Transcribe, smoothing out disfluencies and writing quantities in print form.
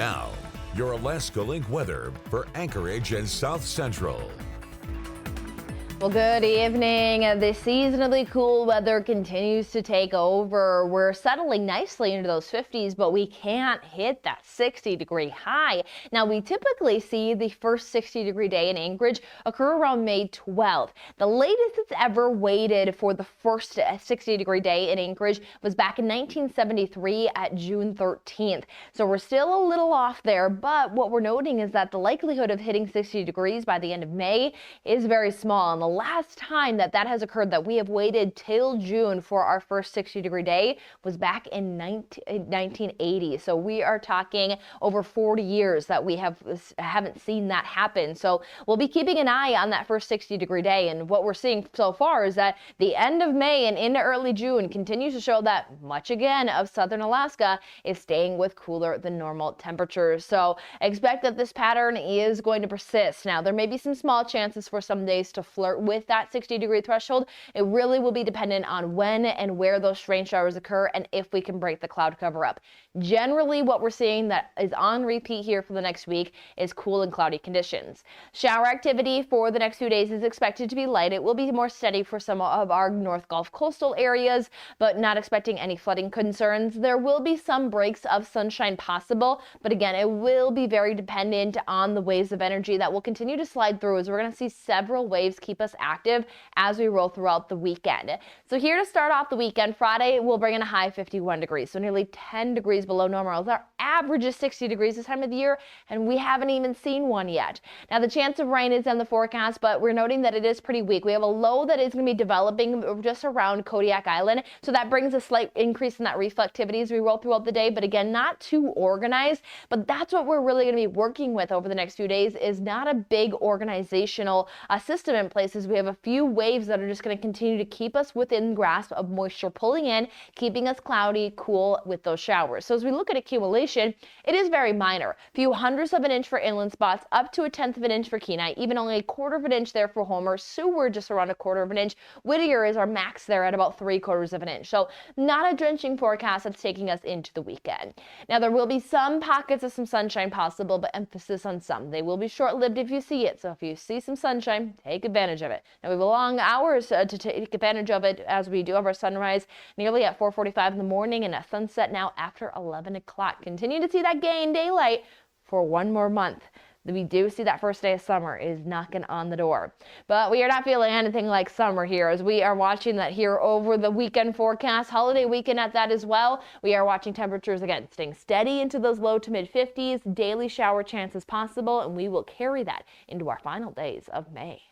Now, your Alaska Link weather for Anchorage and South Central. Well, good evening. The seasonally cool weather continues to take over. We're settling nicely into those 50s, but we can't hit that 60-degree high. Now, we typically see the first 60-degree day in Anchorage occur around May 12th. The latest it's ever waited for the first 60-degree day in Anchorage was back in 1973 at June 13th. So we're still a little off there, but what we're noting is that the likelihood of hitting 60 degrees by the end of May is very small. And the last time that has occurred, that we have waited till June for our first 60-degree day, was back in 1980. So we are talking over 40 years that we haven't seen that happen. So we'll be keeping an eye on that first 60-degree day. And what we're seeing so far is that the end of May and into early June continues to show that much again of southern Alaska is staying with cooler than normal temperatures. So expect that this pattern is going to persist. Now, there may be some small chances for some days to flirt with that 60-degree threshold. It really will be dependent on when and where those rain showers occur and if we can break the cloud cover up. Generally, what we're seeing that is on repeat here for the next week is cool and cloudy conditions. Shower activity for the next few days is expected to be light. It will be more steady for some of our North Gulf coastal areas, but not expecting any flooding concerns. There will be some breaks of sunshine possible, but again, it will be very dependent on the waves of energy that will continue to slide through, as we're going to see several waves keep us active as we roll throughout the weekend. So here to start off the weekend, Friday will bring in a high of 51 degrees, so nearly 10 degrees below normal. Our average is 60 degrees this time of the year, and we haven't even seen one yet. Now, the chance of rain is in the forecast, but we're noting that it is pretty weak. We have a low that is going to be developing just around Kodiak Island, so that brings a slight increase in that reflectivity as we roll throughout the day, but again, not too organized. But that's what we're really going to be working with over the next few days, is not a big organizational system in place. We have a few waves that are just going to continue to keep us within grasp of moisture pulling in, keeping us cloudy, cool with those showers. So as we look at accumulation, it is very minor. A few hundredths of an inch for inland spots, up to a tenth of an inch for Kenai, even only a quarter of an inch there for Homer. Seward just around a quarter of an inch. Whittier is our max there at about 3/4 of an inch. So not a drenching forecast that's taking us into the weekend. Now, there will be some pockets of some sunshine possible, but emphasis on some. They will be short-lived if you see it. So if you see some sunshine, take advantage of it. Now, we have long hours to take advantage of it, as we do have our sunrise nearly at 4:45 in the morning and a sunset now after 11 o'clock. Continue to see that gain daylight for one more month. We do see that first day of summer is knocking on the door. But we are not feeling anything like summer here, as we are watching that here over the weekend forecast, holiday weekend at that as well. We are watching temperatures again staying steady into those low to mid 50s, daily shower chances possible, and we will carry that into our final days of May.